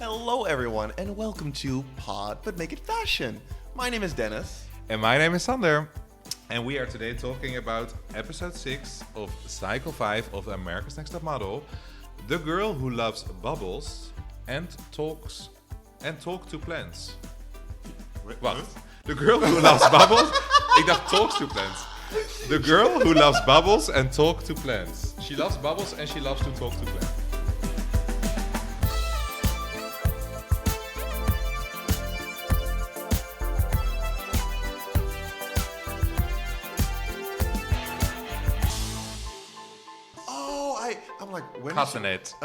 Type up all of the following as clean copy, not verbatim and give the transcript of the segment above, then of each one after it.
Hello, everyone, and welcome to Pod But Make It Fashion. My name is Dennis. And my name is Sander. And we are today talking about episode 6 of cycle 5 of America's Next Top Model. The girl who loves bubbles and talk to plants. Wat? The girl who loves bubbles. Ik dacht talks to plants. The girl who loves bubbles and talk to plants. She loves bubbles and she loves to talk to plants. I'm like, when I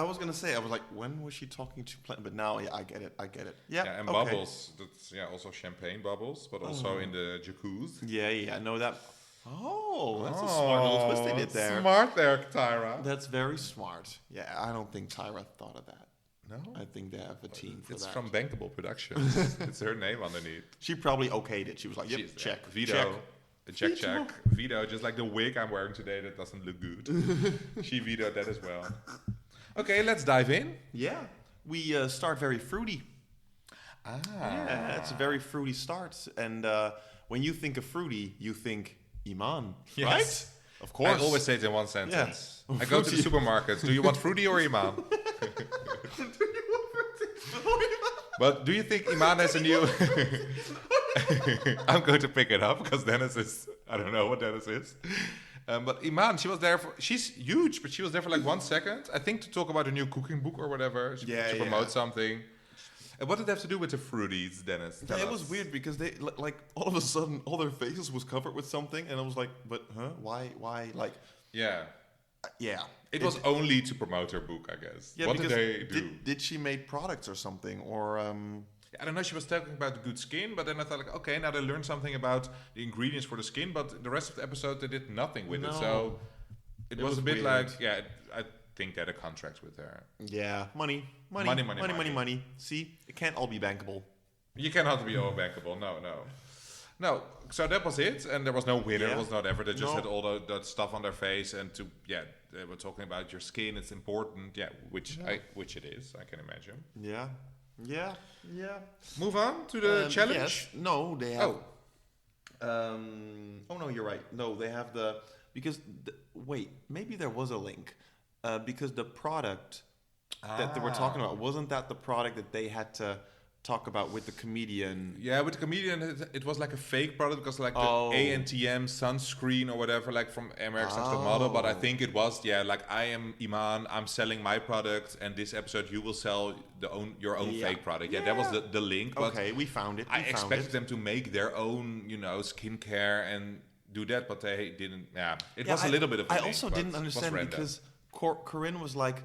was gonna say, I was like, when was she talking to plant? But now, yeah, I get it. Yeah, and bubbles. That's also champagne bubbles, but also in the jacuzzi. Yeah, I know that. Oh, that's a smart little twist they did there. Smart there, Tyra. That's very smart. Yeah, I don't think Tyra thought of that. No, I think they have a team for that. It's from Bankable Productions. It's her name underneath. She probably okayed it. She was like, "Yep, check, veto." Check. Veto, just like the wig I'm wearing today that doesn't look good. She vetoed that as well. Okay, let's dive in. Yeah, we start very fruity. Yeah, it's a very fruity start. And when you think of fruity, you think Iman, yes. Right? Of course. I always say it in one sentence. Yeah. I go to the supermarket. Do you want fruity or Iman? But do you think Iman has a new... I'm going to pick it up because Dennis is... I don't know what Dennis is. But Iman, she was there for... She's huge, but she was there for like 1 second. I think to talk about a new cooking book or whatever. To promote something. And what did it have to do with the fruities, Dennis? Yeah, it was weird because they, like, all of a sudden, all their faces was covered with something. And I was like, but, huh? Why? Like... Yeah. Yeah. It was only to promote her book, I guess. Yeah, what did they do? Did she make products or something? Or... I don't know, she was talking about good skin, but then I thought, like, okay, now they learned something about the ingredients for the skin, but the rest of the episode, they did nothing with it. So it was a bit weird. Like, yeah, I think they had a contract with her. Yeah, money. See, it can't all be bankable. You cannot be all bankable, no. So that was it, and there was no winner, it was not ever. They just had all that stuff on their face, and they were talking about your skin, it's important, which it is, I can imagine. Yeah. Move on to the challenge? Yes. No, they have... no, you're right. No, they have the... Because... wait, maybe there was a link. Because the product that they were talking about, wasn't that the product that they had to talk about with the comedian? Yeah, with the comedian, it was like a fake product because like the ANTM sunscreen or whatever, like from America's Next Top Model. But I think it was, like, I am Iman, I'm selling my product, and this episode you will sell your own fake product. Yeah, that was the link. But okay, we found it. I expected them to make their own, skincare and do that, but they didn't. Yeah, it was a little bit of a I link, also didn't understand because Coryn was like,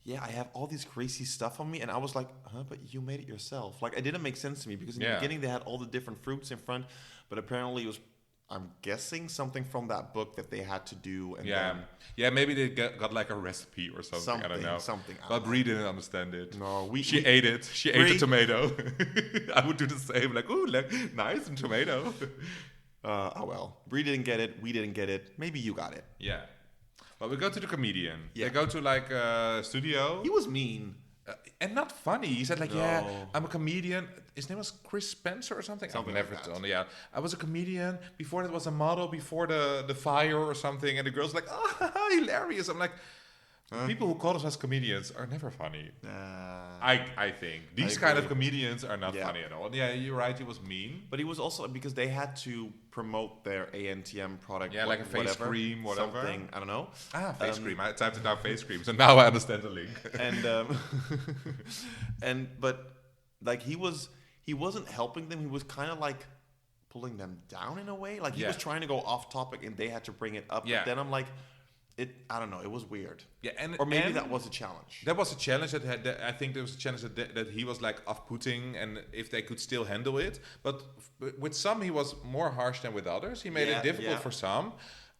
yeah, I have all this crazy stuff on me. And I was like, but you made it yourself. Like, it didn't make sense to me because in the beginning they had all the different fruits in front. But apparently it was, I'm guessing, something from that book that they had to do. And then maybe they got like a recipe or something. I don't know. But Brie didn't understand it. No, she ate it. She ate the tomato. I would do the same. Like, ooh, nice, some tomato. Well. Brie didn't get it. We didn't get it. Maybe you got it. Yeah. Well, we go to the comedian. Yeah. They go to like a studio. He was mean. And not funny. He said like, I'm a comedian. His name was Chris Spencer or something. I've never done. Yeah, I was a comedian. Before that was a model. Before the fire or something. And the girl's like, hilarious. I'm like, people who call us comedians are never funny. I think these kind of comedians are not funny at all. And yeah, you're right. He was mean. But he was also because they had to promote their ANTM product. Yeah, like a face cream, whatever. Something, I don't know. Face cream. I typed it down, face cream. So now I understand the link. But like he wasn't helping them. He was kind of like pulling them down in a way. Like he was trying to go off topic and they had to bring it up. Yeah. But then I'm like, I don't know. It was weird. Yeah, or maybe that was a challenge. That was a challenge I think there was a challenge that he was like off-putting, and if they could still handle it. But with some, he was more harsh than with others. He made it difficult for some.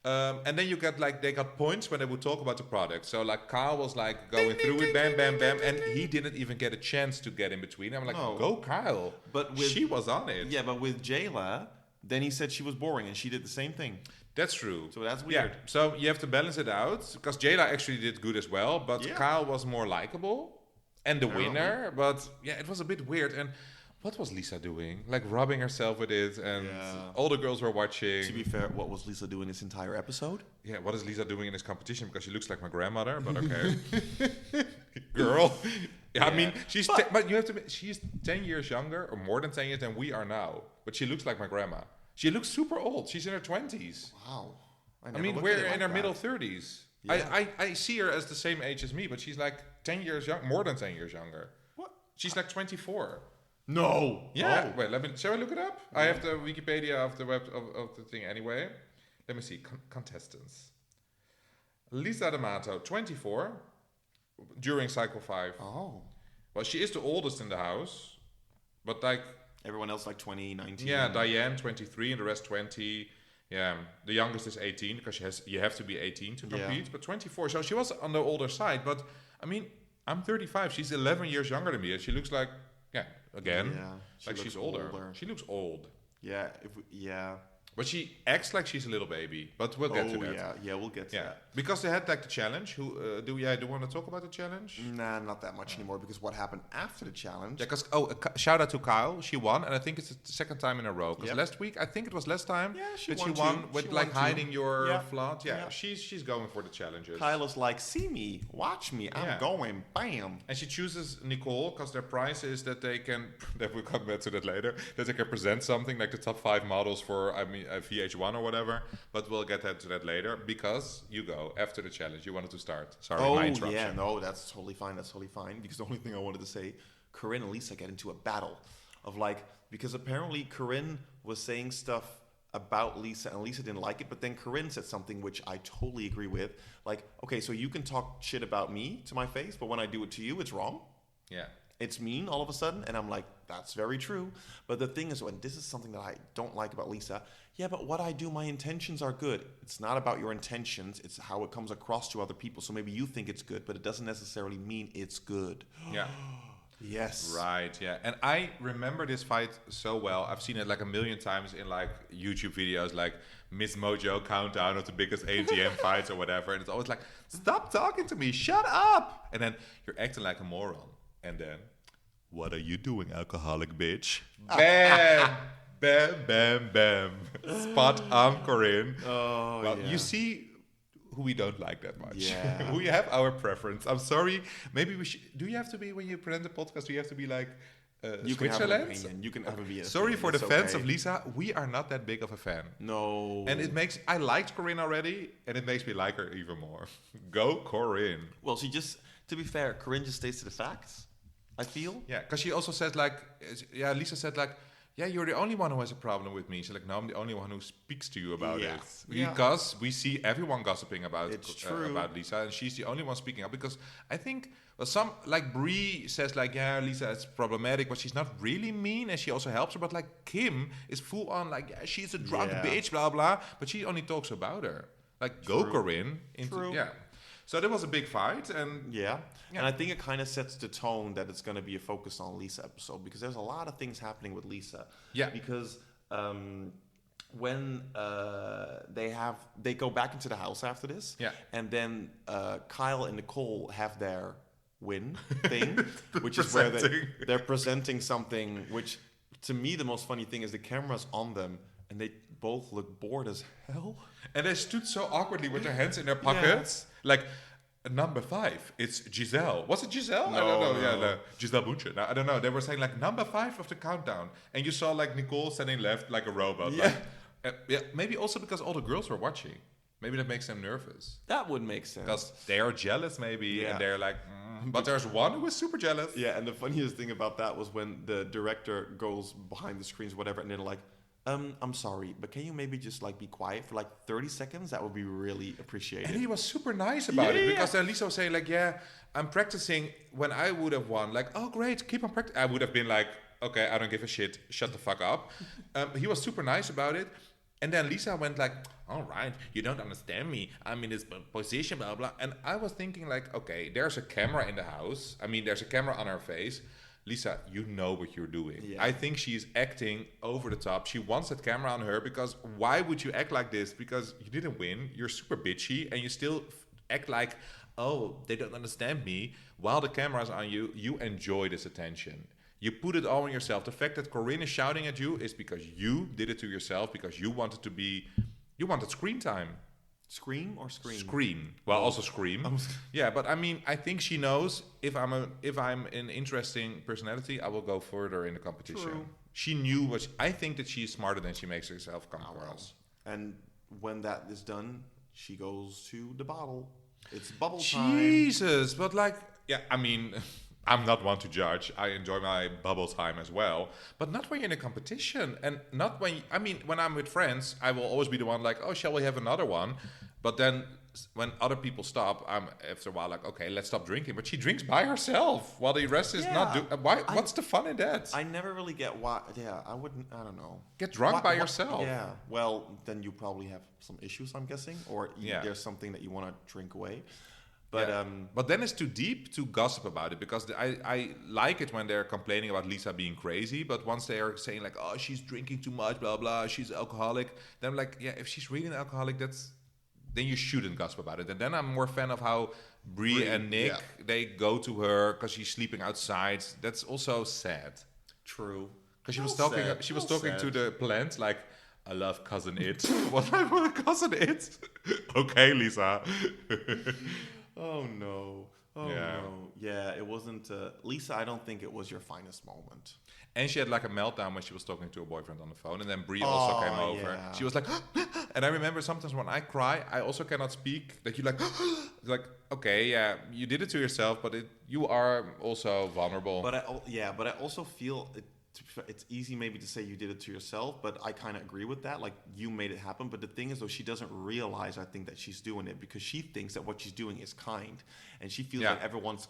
And then you got like they got points when they would talk about the product. So like Kyle was like going through it, bam, bam, bam, and he didn't even get a chance to get in between. I'm like, go Kyle. But she was on it. Yeah, but with Jayla, then he said she was boring, and she did the same thing. That's true. So that's weird. Yeah. So you have to balance it out because Jayla actually did good as well, but Kyle was more likable. and the winner. But yeah, it was a bit weird. And what was Lisa doing? Like rubbing herself with it, and all the girls were watching. To be fair, what was Lisa doing this entire episode? Yeah, what is Lisa doing in this competition? Because she looks like my grandmother, but okay. Girl. Yeah, I mean, but you have to. She's 10 years younger, or more than 10 years than we are now. But she looks like my grandma. She looks super old. She's in her 20s. Wow. I mean, we're in our middle 30s. Yeah. I see her as the same age as me, but she's like 10 years young, more than 10 years younger. What? She's like 24. No. Yeah. Wait, shall I look it up? Yeah. I have the Wikipedia of the web of the thing anyway. Let me see. Contestants. Lisa D'Amato, 24, during cycle 5. Oh. Well, she is the oldest in the house, but like everyone else like 20, 19. Yeah, Diane 23 and the rest 20. Yeah, the youngest is 18 because you have to be 18 to compete, but 24. So she was on the older side, but I mean, I'm 35. She's 11 years younger than me, and she looks like like she's older. She looks old. Yeah, But she acts like she's a little baby. But we'll get to that. Yeah, we'll get to that. Because they had like the challenge. Do you want to talk about the challenge? Nah, not that much anymore. Because what happened after the challenge? Yeah, because shout out to Kyle. She won, and I think it's the second time in a row. Because last week, I think it was last time. Yeah, she won with like hiding your flaws. Yeah, she's going for the challenges. Kyle is like, see me, watch me, I'm going, bam. And she chooses Nicole because their prize is that they can. That we'll come back to that later. That they can present something like the top 5 models for VH1 or whatever, but we'll get to that later because you go after the challenge. You wanted to start. Sorry, my interruption. Yeah, no, that's totally fine. Because the only thing I wanted to say, Coryn and Lisa get into a battle of because apparently Coryn was saying stuff about Lisa and Lisa didn't like it, but then Coryn said something which I totally agree with. Like, okay, so you can talk shit about me to my face, but when I do it to you, it's wrong. Yeah. It's mean all of a sudden, and I'm like, that's very true. But the thing is, and this is something that I don't like about Lisa, but what I do, my intentions are good. It's not about your intentions, it's how it comes across to other people. So maybe you think it's good, but it doesn't necessarily mean it's good. Yeah. Yes. Right, yeah. And I remember this fight so well. I've seen it like a million times in like YouTube videos, like Miss Mojo countdown of the biggest ATM fights or whatever. And it's always like, stop talking to me, shut up. And then you're acting like a moron. And then, what are you doing, alcoholic bitch? Bam! Bam, bam, bam. Spot on, Coryn. Oh, well, you see who we don't like that much. Yeah. We have our preference. I'm sorry. Maybe we should... Do you have to be, when you present the podcast, do you have to be like you can have an opinion. You can have a Sorry for the fans of Lisa. We are not that big of a fan. No. And it makes... I liked Coryn already, and it makes me like her even more. Go, Coryn. Well, she just... To be fair, Coryn just stays to the facts. I feel. Yeah, because she also said Lisa said you're the only one who has a problem with me. She's like, no, I'm the only one who speaks to you about it. Because we see everyone gossiping about Lisa, and she's the only one speaking up. Because I think, some, like Brie says Lisa is problematic, but she's not really mean, and she also helps her. But like Kim is full on she's a drunk bitch, blah, blah. But she only talks about her. Like, go Coryn. So there was a big fight, and and I think it kind of sets the tone that it's going to be a focus on Lisa episode, because there's a lot of things happening with Lisa. Yeah. Because when they go back into the house after this, and then Kyle and Nicole have their win thing, which is where they're presenting something. Which to me the most funny thing is the camera's on them, and they both look bored as hell. And they stood so awkwardly with their hands in their pockets. Like, number 5, it's Giselle. Was it Giselle? No, I don't know. no. Yeah, Giselle Butcher. No, I don't know. They were saying like number 5 of the countdown. And you saw like Nicole standing left like a robot. Yeah. Maybe also because all the girls were watching. Maybe that makes them nervous. That would make sense. Because they are jealous maybe. And they're like, But there's one who is super jealous. Yeah, and the funniest thing about that was when the director goes behind the screens, whatever, and they're like, I'm sorry, but can you maybe just be quiet for 30 seconds? That would be really appreciated. And he was super nice about it, because then Lisa was saying I'm practicing. When I would have won, oh great, keep on practicing. I would have been like, okay, I don't give a shit, shut the fuck up. He was super nice about it. And then Lisa went all right, you don't understand me. I'm in this position, blah, blah. And I was thinking okay, there's a camera in the house. I mean, there's a camera on her face. Lisa, you know what you're doing. Yeah. I think she's acting over the top. She wants that camera on her, because why would you act like this? Because you didn't win. You're super bitchy, and you still act like oh, they don't understand me. While the camera's on you, you enjoy this attention. You put it all on yourself. The fact that Coryn is shouting at you is because you did it to yourself, because you wanted screen time. Scream or scream? Scream. Well, also scream. Yeah, but I mean, I think she knows if I'm an interesting personality, I will go further in the competition. True. She knew I think that she's smarter than she makes herself come across. And when that is done, she goes to the bottle. It's bubble time. Jesus, but I mean, I'm not one to judge. I enjoy my bubble time as well, but not when you're in a competition, and not when I'm with friends, I will always be the one like, oh, shall we have another one? But then when other people stop, I'm after a while like, okay, let's stop drinking. But she drinks by herself while the rest is not doing. What's the fun in that? I never really get why. Yeah, I don't know. Get drunk by yourself. Yeah. Well, then you probably have some issues, I'm guessing, or there's something that you want to drink away. But then it's too deep to gossip about it, because I like it when they're complaining about Lisa being crazy, but once they are saying like, oh, she's drinking too much, blah blah, she's alcoholic, then I'm like, yeah, if she's really an alcoholic, then you shouldn't gossip about it. And then I'm more fan of how Bree and Nick, they go to her because she's sleeping outside. That's also sad. True. Because she was talking to the plant like, I love cousin it. What, I want a cousin it? Okay, Lisa. Oh no. No. Yeah, it wasn't Lisa, I don't think it was your finest moment. And she had like a meltdown when she was talking to her boyfriend on the phone, and then Bree also came over. Yeah. She was like, and I remember sometimes when I cry, I also cannot speak. That you like, okay, yeah, you did it to yourself, but you are also vulnerable. But I also feel it's easy maybe to say you did it to yourself, but I kind of agree with that. Like, you made it happen. But the thing is, though, she doesn't realize, I think, that she's doing it because she thinks that what she's doing is kind, and she feels like everyone's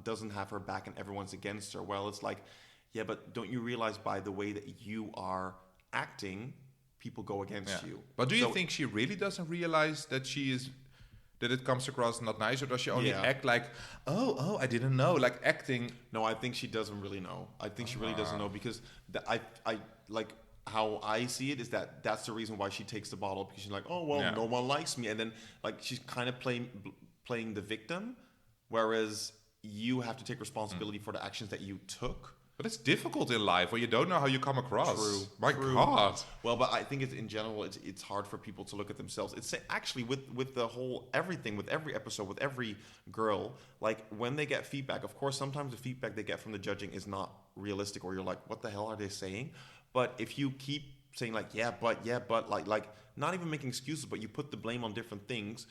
doesn't have her back and everyone's against her. Well, it's like, yeah, but don't you realize by the way that you are acting, people go against you? But do you think she really doesn't realize that that it comes across not nice, or does she only act like, oh, I didn't know, like acting? No, I think she doesn't really know. I think she really doesn't know, because I like how I see it is that's the reason why she takes the bottle, because she's like, oh well, no one likes me, and then like she's kind of playing the victim, whereas you have to take responsibility for the actions that you took. But it's difficult in life where you don't know how you come across. True. God. Well, but I think in general, it's hard for people to look at themselves. It's actually with the whole everything, with every episode, with every girl, like when they get feedback, of course, sometimes the feedback they get from the judging is not realistic, or you're like, what the hell are they saying? But if you keep saying like, yeah, but, like not even making excuses, but you put the blame on different things,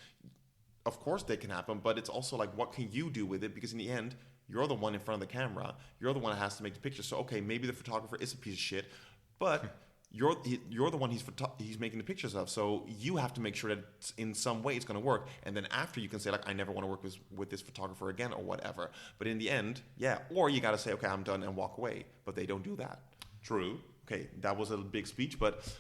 of course they can happen, but it's also like, what can you do with it? Because in the end, you're the one in front of the camera. You're the one that has to make the picture. So, okay, maybe the photographer is a piece of shit, but you're the one he's making the pictures of. So you have to make sure that in some way it's going to work. And then after, you can say, like, I never want to work with this photographer again or whatever. But in the end, or you got to say, okay, I'm done and walk away. But they don't do that. True. Okay, that was a big speech. But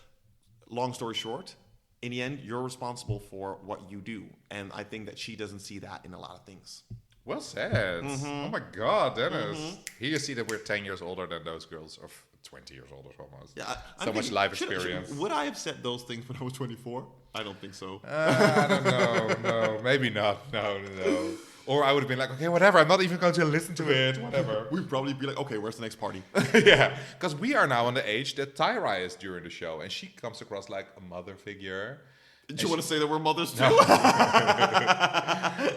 long story short, in the end, you're responsible for what you do. And I think that she doesn't see that in a lot of things. Well said. Oh my God, Dennis. Here you see that we're 10 years older than those girls, or 20 years older almost. Yeah, so much life experience. Would I have said those things when I was 24? I don't think so. I don't know. No, maybe not. No. Or I would have been like, okay, whatever. I'm not even going to listen to it. Whatever. We'd probably be like, okay, where's the next party? Yeah, because we are now on the age that Tyra is during the show, and she comes across like a mother figure. Do you want to say that we're mothers too? No.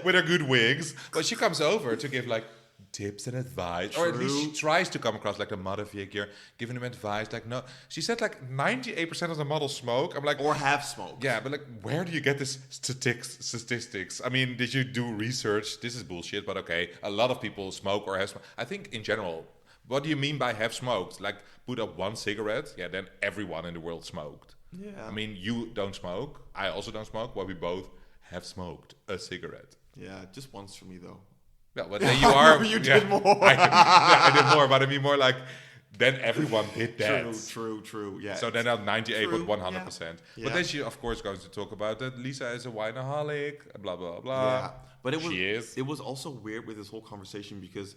With her good wigs. But she comes over to give like tips and advice. True. Or at least she tries to come across like a mother figure, giving them advice. Like, no, she said like 98% of the models smoke. I'm like, or have smoked. Yeah, but like, where do you get this statistics? I mean, did you do research? This is bullshit, but okay. A lot of people smoke or have smoked. I think in general, what do you mean by have smoked? Like, put up one cigarette, then everyone in the world smoked. Yeah. I mean, you don't smoke. I also don't smoke. Well, we both have smoked a cigarette. Yeah, just once for me, though. Yeah, but then you are... you did more. I did more, but I mean more like, then everyone did that. True. Yeah. So then not 98, but 100%. Yeah. But then she, of course, goes to talk about that Lisa is a wineaholic, blah, blah, blah. Yeah. But it was also weird with this whole conversation because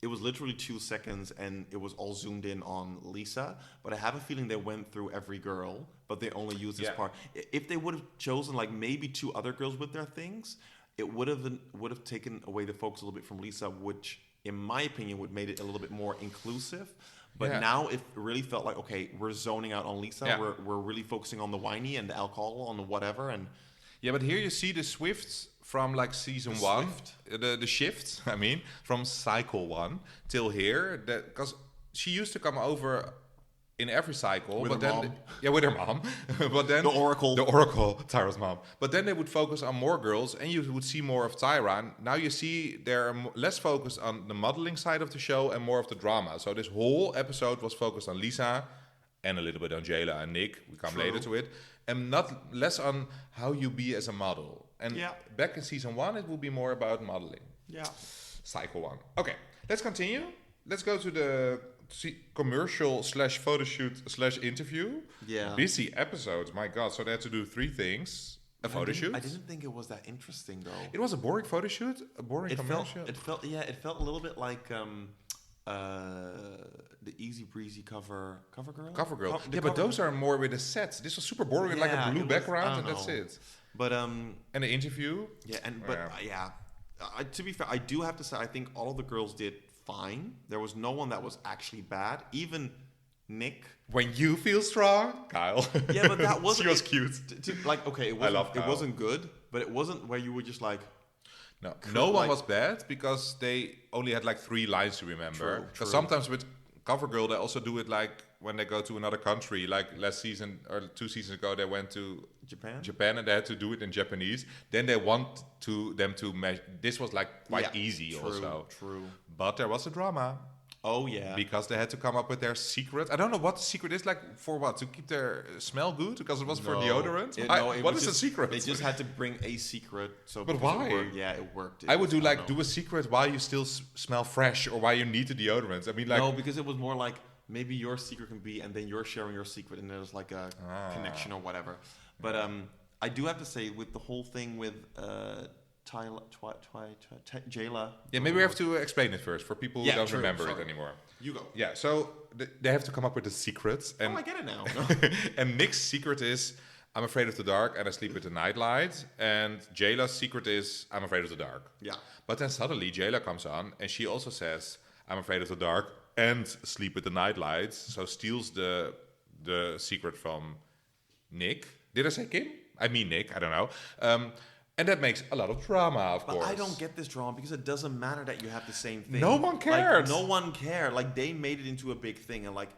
it was literally 2 seconds and it was all zoomed in on Lisa. But I have a feeling they went through every girl, but they only used this part. If they would have chosen like maybe 2 other girls with their things, it would have taken away the focus a little bit from Lisa, which, in my opinion, would made it a little bit more inclusive. But now it really felt like, okay, we're zoning out on Lisa. Yeah. We're really focusing on the whiny and the alcohol, on the whatever. And yeah, but here you see the Swifts from like season one, the shifts. I mean, from cycle 1 till here, because she used to come over in every cycle, with her mom. But then the Oracle, Tyra's mom. But then they would focus on more girls, and you would see more of Tyra. And now you see they're less focused on the modeling side of the show and more of the drama. So this whole episode was focused on Lisa and a little bit on Jayla and Nick. We come later to it, and not less on how you be as a model. And back in season 1, it will be more about modeling. Yeah, cycle 1. Okay, let's continue. Let's go to the commercial / photo shoot / interview. Yeah. Busy episodes, my God. So they had to do 3 things. A photo shoot. I didn't think it was that interesting, though. It was a boring photo shoot, a boring commercial. It felt a little bit like the Easy Breezy cover girl. But those are more with the sets. This was super boring with like a blue background, and that's it. But and the interview. Yeah, to be fair, I do have to say I think all of the girls did fine. There was no one that was actually bad. Even Nick. When you feel strong, Kyle. Yeah, but that wasn't. She was cute. It wasn't good, but it wasn't where you were just like. No one was bad because they only had like 3 lines to remember. Because sometimes with CoverGirl, they also do it like when they go to another country. Like last season or 2 seasons ago, they went to Japan and they had to do it in Japanese. Then they want them to measure. This was like quite easy also. True. But there was a drama. Oh, yeah. Because they had to come up with their secret. I don't know what the secret is, like for what? To keep their smell good? Because it was for deodorant? What is the secret? They just had to bring a secret. But why? It worked. I would do a secret while you still smell fresh or why you need the deodorant. I mean, like... No, because it was more like maybe your secret can be and then you're sharing your secret and there's like a connection or whatever. But I do have to say with the whole thing with... Jayla. Yeah, maybe we have to explain it first for people who don't remember it anymore. You go. Yeah, so they have to come up with the secrets. And I get it now. And Nick's secret is, I'm afraid of the dark and I sleep with the nightlight. And Jayla's secret is, I'm afraid of the dark. Yeah. But then suddenly Jayla comes on and she also says, I'm afraid of the dark and sleep with the nightlights. So steals the secret from Nick. Did I say Kim? I mean Nick, I don't know. And that makes a lot of drama, of course. But I don't get this drama because it doesn't matter that you have the same thing. No one cared. Like, no one cared. Like, they made it into a big thing. And, like,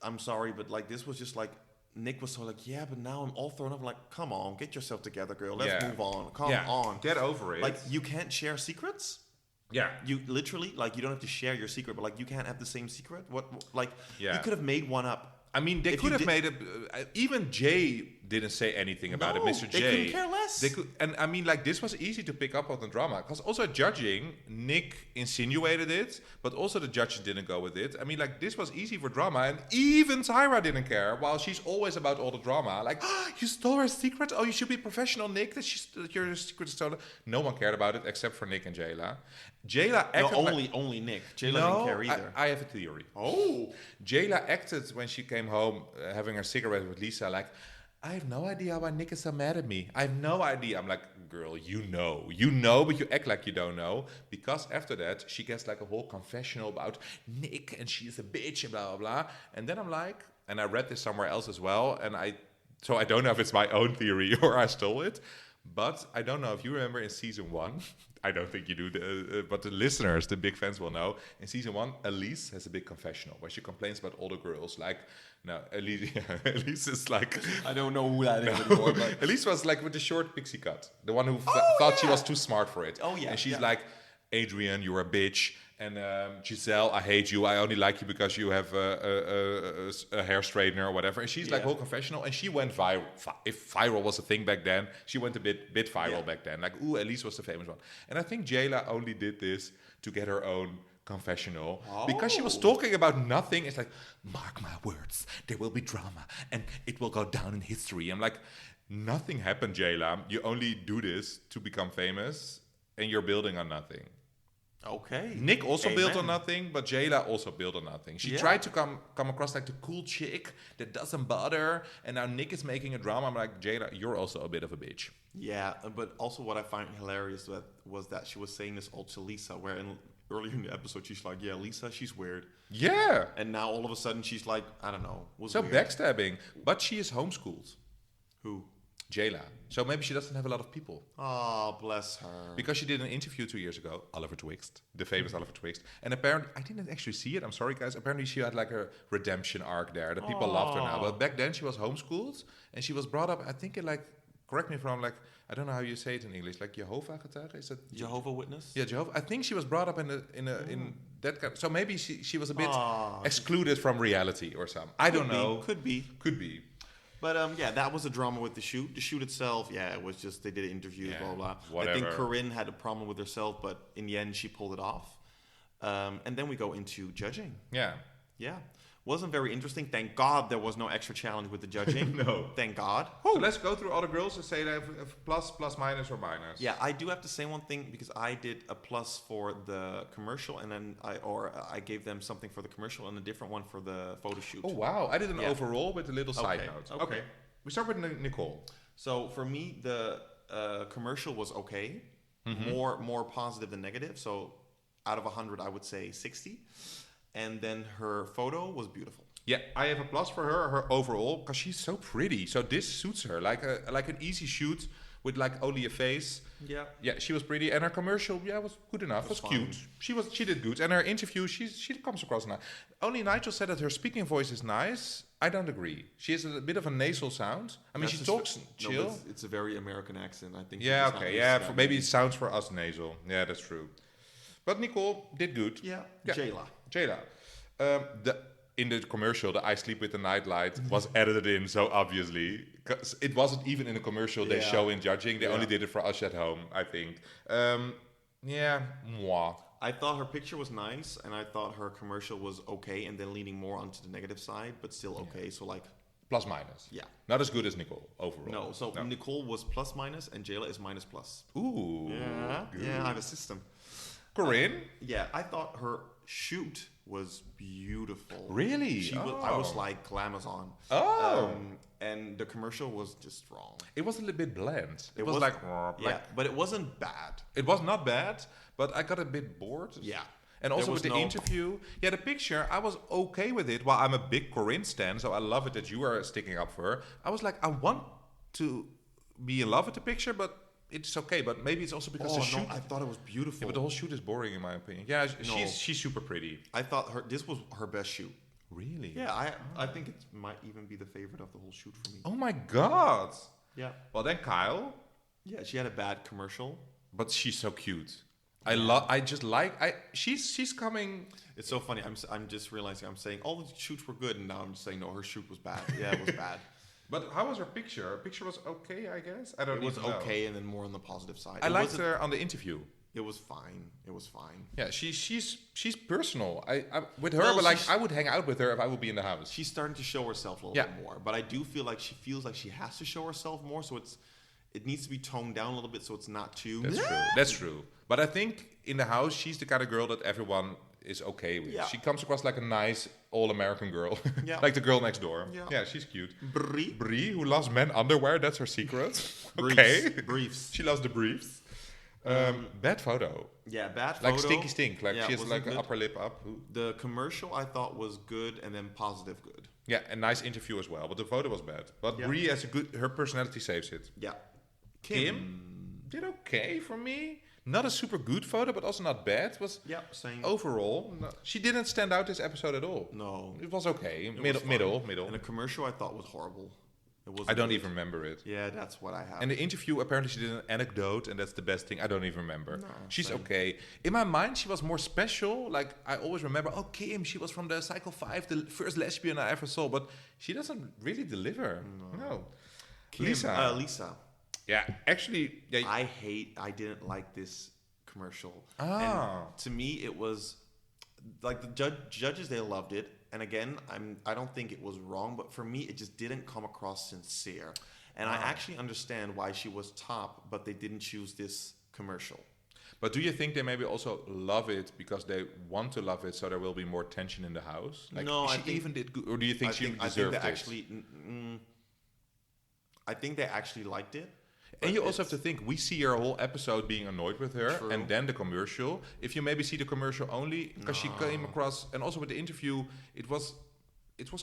I'm sorry, but, like, this was just, like, Nick was so like, yeah, but now I'm all thrown up. Like, come on, get yourself together, girl. Let's move on. Come on. Get over it. Like, you can't share secrets? Yeah. You literally, like, you don't have to share your secret, but, like, you can't have the same secret? You could have made one up. I mean, they could have made it. Even Jay didn't say anything about it, Mr. J. They couldn't care less. And I mean, like, this was easy to pick up on the drama. Because also judging, Nick insinuated it, but also the judges didn't go with it. I mean, like, this was easy for drama. And even Tyra didn't care, while she's always about all the drama. Like, you stole her secret? Oh, you should be professional, Nick, that your secret is stolen. No one cared about it except for Nick and Jayla. Jayla acted only Nick. Jayla didn't care either. I have a theory. Oh. Jayla acted when she came home having her cigarette with Lisa like, I have no idea why Nick is so mad at me. I have no idea. I'm like, girl, you know, but you act like you don't know. Because after that, she gets like a whole confessional about Nick and she's a bitch and blah, blah, blah. And then I'm like, and I read this somewhere else as well. So I don't know if it's my own theory or I stole it. But I don't know if you remember in season 1, I don't think you do, but the listeners, the big fans will know. In season 1, Elise has a big confessional where she complains about all the girls. Like, no, Elise is like... I don't know who that is anymore. But Elise was like with the short pixie cut. The one who thought she was too smart for it. Oh, yeah. And she's like, Adrian, you're a bitch. And Giselle, I hate you. I only like you because you have a hair straightener or whatever. And she's like whole confessional. And she went viral. If viral was a thing back then, she went a bit viral back then. Like, ooh, Elise was the famous one. And I think Jayla only did this to get her own confessional because she was talking about nothing. It's like, mark my words, there will be drama and it will go down in history. I'm like, nothing happened, Jayla. You only do this to become famous and you're building on nothing. Okay. Nick also Amen. built on nothing, but Jayla also built on nothing. She tried to come across like the cool chick that doesn't bother, and now Nick is making a drama. I'm like, Jayla, you're also a bit of a bitch. Yeah, but also what I find hilarious was that she was saying this all to Lisa, where earlier in the episode she's like, yeah, Lisa, she's weird. Yeah. And now all of a sudden she's like, I don't know. So weird. backstabbing. But she is homeschooled. Who? Jayla. So maybe she doesn't have a lot of people. Oh, bless her. Because she did an interview 2 years ago, Oliver Twixt, the famous Oliver Twixt. And apparently, I didn't actually see it, I'm sorry guys, apparently she had like a redemption arc there, that people loved her now. But back then she was homeschooled, and she was brought up, I think it like, correct me if I'm wrong, like, I don't know how you say it in English, like Jehovah Getuige? Is that Jehovah Witness? Yeah, Jehovah. I think she was brought up in that kind. So maybe she was a bit excluded from reality or something. I don't know. Could be. But yeah, that was a drama with the shoot. The shoot itself, yeah, it was just they did interviews, blah blah. Whatever. I think Coryn had a problem with herself, but in the end she pulled it off. And then we go into judging. Yeah. Wasn't very interesting. Thank God there was no extra challenge with the judging. No. Thank God. So let's go through all the girls and say they have plus, minus, or minus. Yeah, I do have to say one thing because I did a plus for the commercial, and then I gave them something for the commercial and a different one for the photo shoot. Oh wow! I did an overall with a little side note. Okay. We start with Nicole. So for me, the commercial was okay. More positive than negative. So out of 100, I would say 60. And then her photo was beautiful. Yeah, I have a plus for her overall, because she's so pretty. So this suits her, like an easy shoot with like only a face. Yeah, she was pretty, and her commercial, was good enough. Was cute. She did good, and her interview, she comes across nice. Only Nigel said that her speaking voice is nice. I don't agree. She has a bit of a nasal sound. I mean, she talks chill. No, it's a very American accent, I think. Yeah, okay, yeah. Maybe it sounds for us nasal. Yeah, that's true. But Nicole did good. Yeah. Jayla. In the commercial, the I Sleep with the Nightlight was edited in so obviously. 'Cause it wasn't even in a commercial they show in judging. They only did it for us at home, I think. Moi. I thought her picture was nice, and I thought her commercial was okay, and then leaning more onto the negative side, but still okay. So like... Plus minus. Yeah. Not as good as Nicole overall. No, so Nicole was plus minus, and Jayla is minus plus. Ooh. Yeah, good. I have a system. Coryn? Yeah, I thought her shoot was beautiful. Really? I was like glamazon. And the commercial was just wrong. It was a little bit bland. It was but it wasn't bad. It was not bad, but I got a bit bored. Yeah. And also with the interview, the picture, I was okay with it. Well, I'm a big Coryn stan, so I love it that you are sticking up for her. I was like, I want to be in love with the picture, but it's okay. But maybe it's also because the shoot. I thought it was beautiful. Yeah, but the whole shoot is boring in my opinion. Yeah, she's super pretty. I thought this was her best shoot. Really? Yeah, I think it might even be the favorite of the whole shoot for me. Oh my god. Yeah. Well, then Kyle. Yeah, she had a bad commercial, but she's so cute. She's coming. It's so funny. I'm just realizing I'm saying all the shoots were good, and now I'm just saying no, her shoot was bad. Yeah, it was bad. But how was her picture? Her picture was okay, I guess. It was okay, and then more on the positive side. I liked her on the interview. It was fine. Yeah, she's personal. I with her, but like I would hang out with her if I would be in the house. She's starting to show herself a little bit more, but I do feel like she feels like she has to show herself more. So it needs to be toned down a little bit, so it's not too. That's true. But I think in the house, she's the kind of girl that everyone is okay with. Yeah. She comes across like a nice all-American girl, like the girl next door. Yeah, she's cute. Brie, who loves men underwear. That's her secret. Okay, briefs. She loves the briefs. Bad photo. Yeah, bad photo. Like stinky stink. Like she has like an upper lip up. The commercial I thought was good, and then positive good. Yeah, a nice interview as well, but the photo was bad. But Brie has her personality saves it. Yeah. Kim did okay for me. Not a super good photo, but also not bad. It was same. Overall, she didn't stand out this episode at all. No, it was okay. Middle. And the commercial I thought was horrible. I don't even remember it. Yeah, that's what I have. And the interview, apparently she did an anecdote, and that's the best thing. I don't even remember. No, she's okay. In my mind, she was more special. Like, I always remember, Kim, she was from the Cycle 5, the first lesbian I ever saw. But she doesn't really deliver. No. Kim, Lisa. Yeah, actually... Yeah. I didn't like this commercial. And to me, it was... Like, the judges, they loved it. And again, I don't think it was wrong, but for me, it just didn't come across sincere. And I actually understand why she was top, but they didn't choose this commercial. But do you think they maybe also love it because they want to love it, so there will be more tension in the house? Like, no, I think even did good, or do you think she deserved it? I think they actually liked it. And you also have to think, we see her whole episode being annoyed with her, True. and then the commercial. If you maybe see the commercial only, because she came across, and also with the interview, it was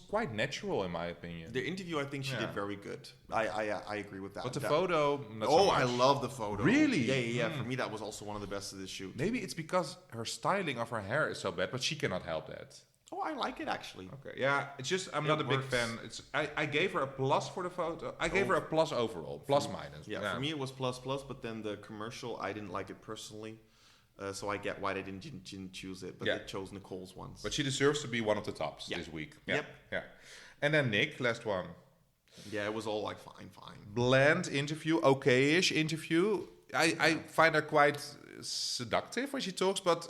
quite natural in my opinion. The interview, I think she did very good. I agree with that. But the photo, not so oh, much. I love the photo. Really? Yeah. For me, that was also one of the best of the shoot. Maybe it's because her styling of her hair is so bad, but she cannot help that. Oh, I like it actually. Okay, yeah, it's just I'm not a big fan. I gave her a plus for the photo. I gave her a plus overall, plus minus. Yeah, for me it was plus, but then the commercial, I didn't like it personally. So I get why they didn't choose it, but they chose Nicole's ones. But she deserves to be one of the tops this week. Yeah. Yep. Yeah. And then Nick, last one. Yeah, it was all like fine. Bland interview, okay-ish interview. I find her quite seductive when she talks, but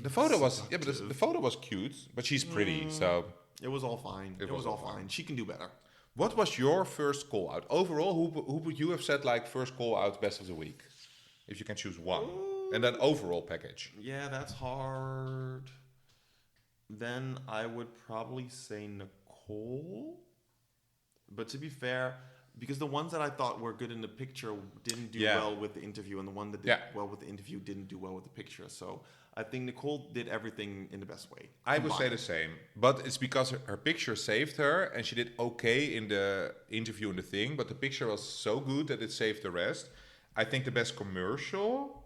the photo was the photo was cute, but she's pretty, so it was all fine. It was all fine. She can do better. What was your first call out overall? Who would you have said like first call out best of the week, if you can choose one, and then overall package? Yeah, that's hard. Then I would probably say Nicole, but to be fair, because the ones that I thought were good in the picture didn't do well with the interview, and the one that did well with the interview didn't do well with the picture. So I think Nicole did everything in the best way. I would say the same, but it's because her picture saved her, and she did okay in the interview and the thing, but the picture was so good that it saved the rest. I think the best commercial...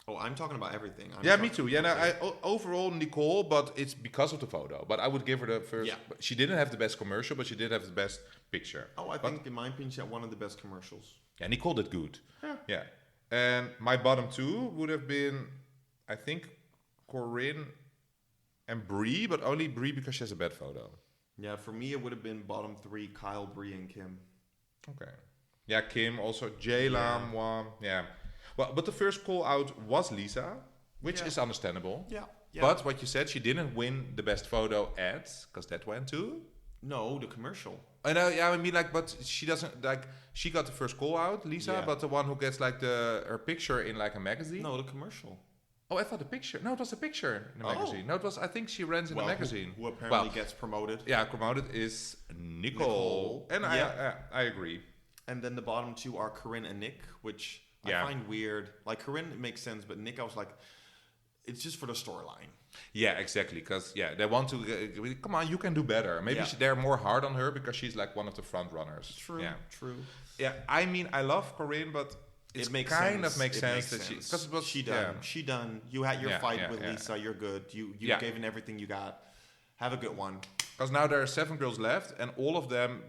Oh, I'm talking about everything. Me too. Yeah, overall Nicole, but it's because of the photo. But I would give her the first... Yeah. She didn't have the best commercial, but she did have the best picture. Oh, I think in my opinion she had one of the best commercials. Yeah, Nicole did good. Yeah. And my bottom two would have been, I think, Coryn and Bree, but only Bree because she has a bad photo. Yeah, for me it would have been bottom three, Kyle, Bree, and Kim. Okay. Yeah, Kim also. Jayla, yeah. Well, but the first call out was Lisa, which is understandable. Yeah. But what you said, she didn't win the best photo ads, because that went to... No, the commercial. I know, yeah, I mean, like, but she doesn't, like, she got the first call out, Lisa, but the one who gets, like, her picture in, like, a magazine. No, the commercial. Oh, I thought the picture. No, it was a picture in the magazine. No, it was, I think she runs in the magazine. Who apparently gets promoted. Yeah, promoted is Nicole. And I agree. And then the bottom two are Coryn and Nick, which... I find weird. Like, Coryn, it makes sense, but Nick, I was like, it's just for the storyline. Yeah, exactly. Because, they want to, come on, you can do better. Maybe they're more hard on her because she's like one of the front runners. True. Yeah, I mean, I love Coryn, but it makes sense that she done. You had your fight with Lisa. You're good. You gave in everything you got. Have a good one. Because now there are 7 girls left, and all of them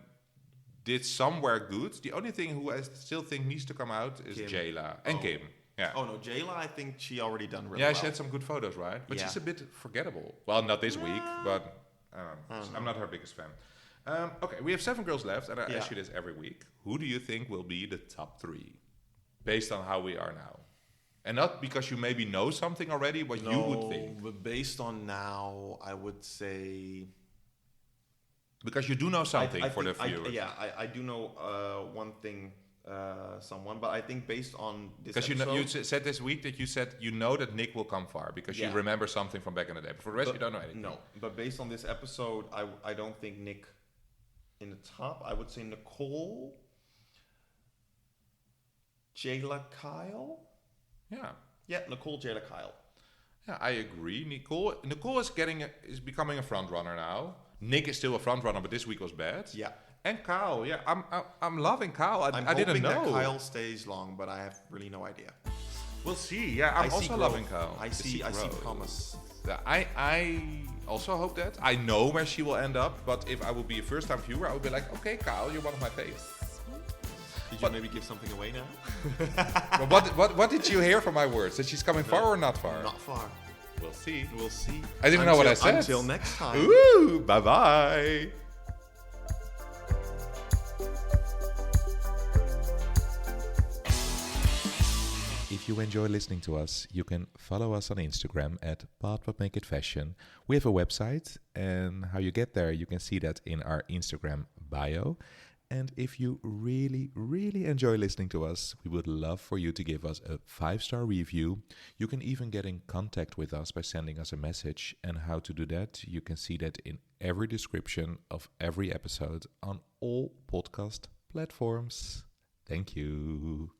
did somewhere good. The only thing who I still think needs to come out is Jayla and Kim. Yeah. Oh no, Jayla, I think she already done really well. Yeah, she had some good photos, right? But she's a bit forgettable. Well, not this week, but I'm not her biggest fan. Okay, we have 7 girls left, and I ask you this every week. Who do you think will be the top 3, based on how we are now? And not because you maybe know something already, what you would think. But based on now, I would say... Because you do know something for the viewers. I do know one thing, someone, but I think based on this episode... Because you said this week that you said you know that Nick will come far, because you remember something from back in the day. But for the rest, you don't know anything. No, but based on this episode, I don't think Nick in the top. I would say Nicole, Jayla, Kyle. Yeah, Nicole, Jayla, Kyle. Yeah, I agree. Nicole is becoming a front runner now. Nick is still a front runner, but this week was bad. Yeah. And Kyle, I'm loving Kyle. I didn't know. I'm hoping that Kyle stays long, but I have really no idea. We'll see. Yeah, I'm also loving Kyle. I see promise. Yeah, I also hope that. I know where she will end up, but if I would be a first-time viewer, I would be like, okay, Kyle, you're one of my faves. Did you maybe give something away now? But what did you hear from my words? That she's coming far or not far? Not far. We'll see. I didn't know what I said. Until next time. Ooh, bye-bye. If you enjoy listening to us, you can follow us on Instagram at @ButWhatMakeItFashion. We have a website, and how you get there, you can see that in our Instagram bio. And if you really, really enjoy listening to us, we would love for you to give us a 5-star review. You can even get in contact with us by sending us a message. And how to do that, you can see that in every description of every episode on all podcast platforms. Thank you.